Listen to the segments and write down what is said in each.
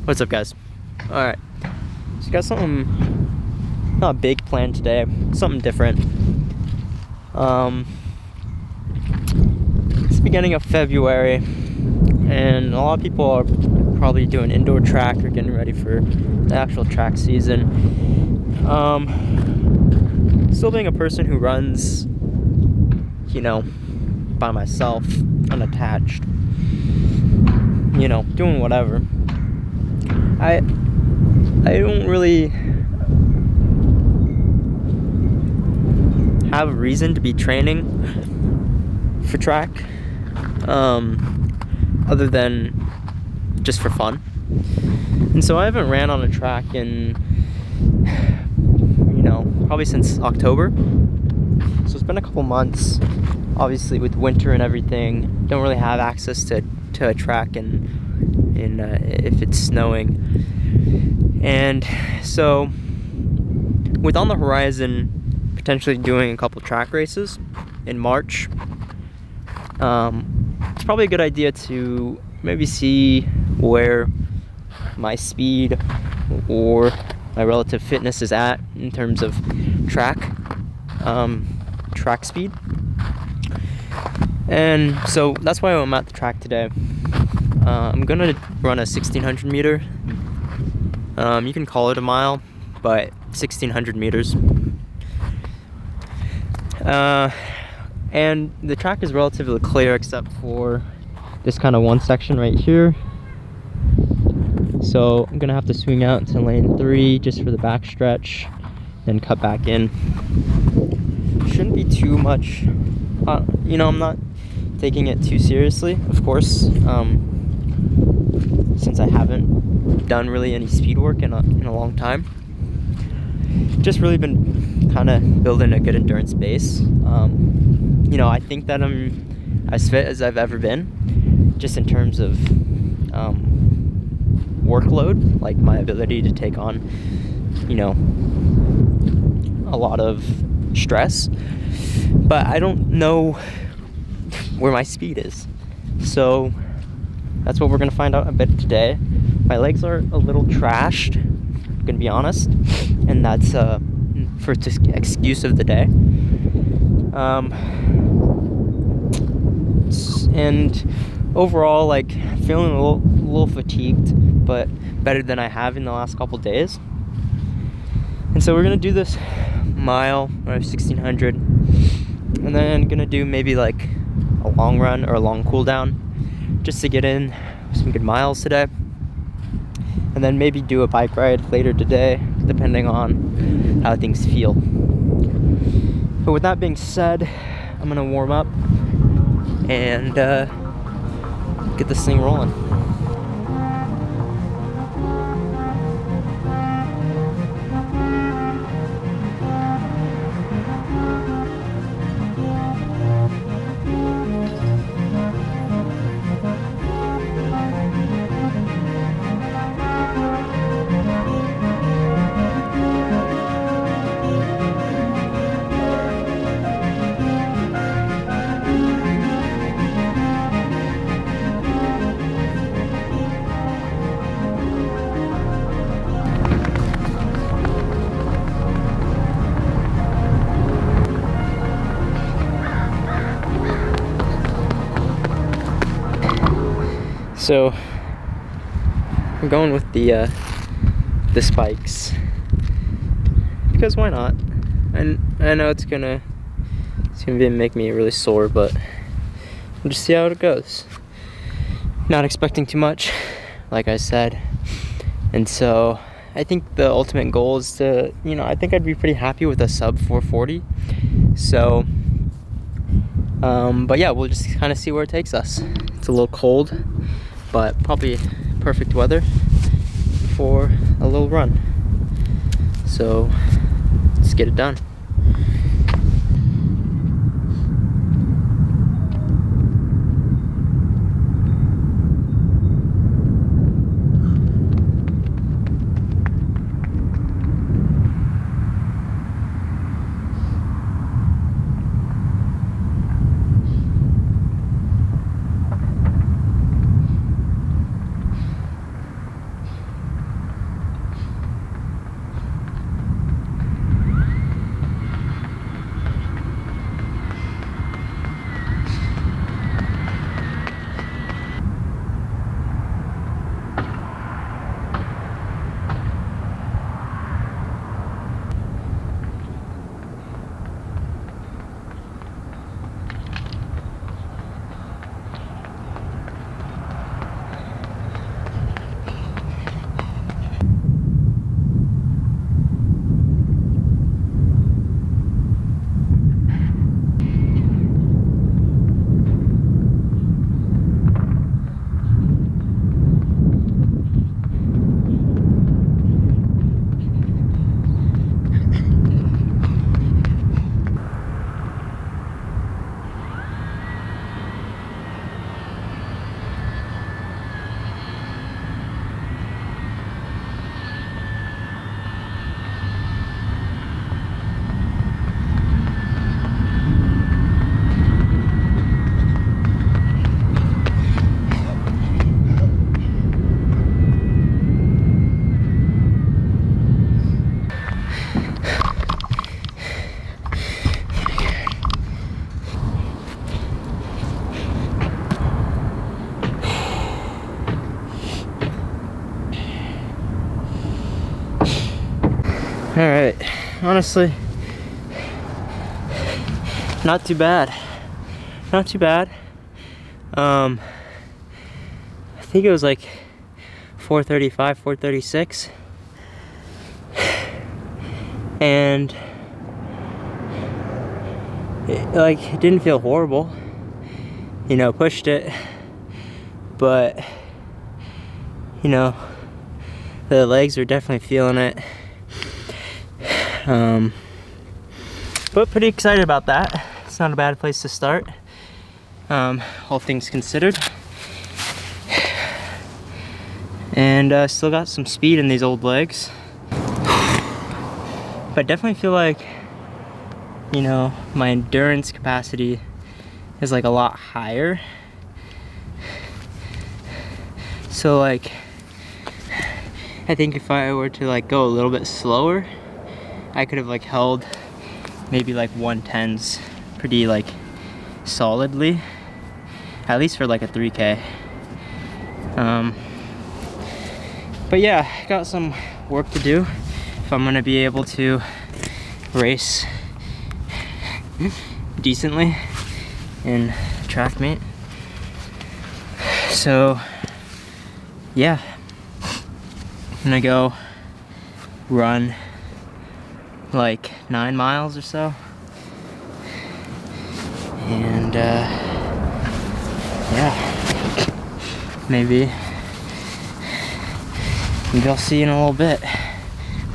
What's up, guys? Alright, so got something not big planned today, something different. It's the beginning of February, and a lot of people are probably doing indoor track or getting ready for the actual track season. Still being a person who runs, by myself, unattached, doing whatever. I don't really have a reason to be training for track, other than just for fun. And so I haven't ran on a track in, probably since October. So it's been a couple months. Obviously, with winter and everything, don't really have access to a track if it's snowing. And so, with on the horizon, potentially doing a couple track races in March, it's probably a good idea to maybe see where my speed or my relative fitness is at in terms of track speed. And so that's why I'm at the track today. I'm gonna run a 1600 meter. You can call it a mile, but 1600 meters. And the track is relatively clear except for this kind of one section right here. So I'm gonna have to swing out into lane 3 just for the back stretch, then cut back in. Shouldn't be too much. I'm not taking it too seriously, of course, since I haven't done really any speed work in a long time. Just really been kind of building a good endurance base. I think that I'm as fit as I've ever been, just in terms of workload, like my ability to take on, a lot of stress. But I don't know where my speed is. So that's what we're gonna find out a bit today. My legs are a little trashed, I'm gonna be honest, and that's first excuse of the day. And overall, feeling a little fatigued, but better than I have in the last couple days. And so we're gonna do this mile or 1600, and then gonna do maybe a long run or a long cool down just to get in some good miles today, and then maybe do a bike ride later today depending on how things feel. But with that being said, I'm gonna warm up and get this thing rolling. So I'm going with the spikes because why not? And I know it's gonna make me really sore, but we'll just see how it goes. Not expecting too much, like I said, and so I think the ultimate goal is to, I think I'd be pretty happy with a sub 440. So, but yeah, we'll just kind of see where it takes us. It's a little cold, but probably perfect weather for a little run. So let's get it done. All right, honestly, not too bad. Not too bad. I think it was like 4:35, 4:36, and it didn't feel horrible. You know, pushed it, but you know, the legs are definitely feeling it. But pretty excited about that. It's not a bad place to start, all things considered. And still got some speed in these old legs. But I definitely feel like, you know, my endurance capacity is like a lot higher. So like, I think if I were to like go a little bit slower, I could have like held maybe like 110s pretty like solidly, at least for like a 3K. But yeah, got some work to do if I'm gonna be able to race decently in track meet. So yeah, I'm gonna go run like 9 miles or so, and yeah, maybe I'll see you in a little bit.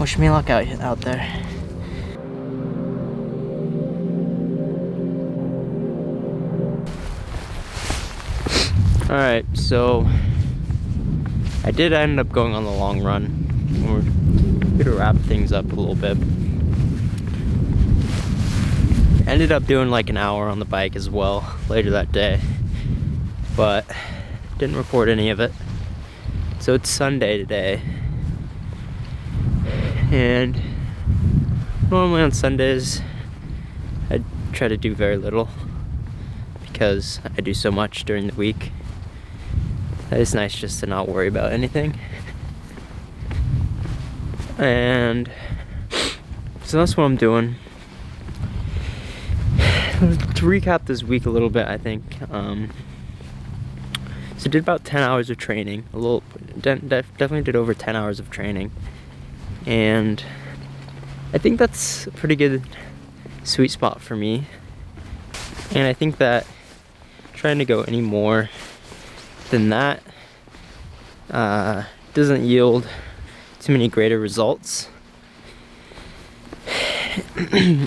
Wish me luck out there. All right, so I did end up going on the long run. We're gonna wrap things up a little bit. Ended up doing like an hour on the bike as well later that day, but didn't record any of it. So it's Sunday today, and normally on Sundays I try to do very little because I do so much during the week. It's nice just to not worry about anything. And so that's what I'm doing. To recap this week a little bit, I think, so I did about 10 hours of training, definitely did over 10 hours of training, and I think that's a pretty good sweet spot for me. And I think that trying to go any more than that doesn't yield too many greater results.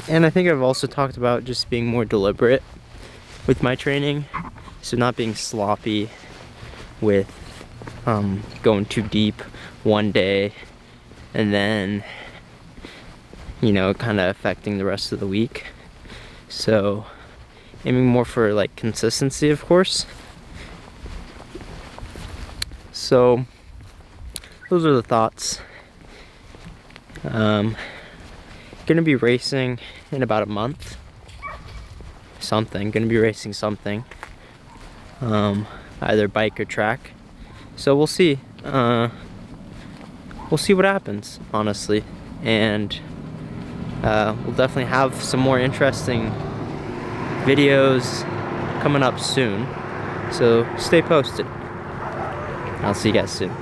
And I think I've also talked about just being more deliberate with my training, so not being sloppy with going too deep one day and then, you know, kind of affecting the rest of the week. So aiming more for like consistency, of course. So those are the thoughts. Gonna be racing in about a month. Gonna be racing something. Either bike or track. So we'll see. We'll see what happens, honestly. And we'll definitely have some more interesting videos coming up soon. So stay posted. I'll see you guys soon.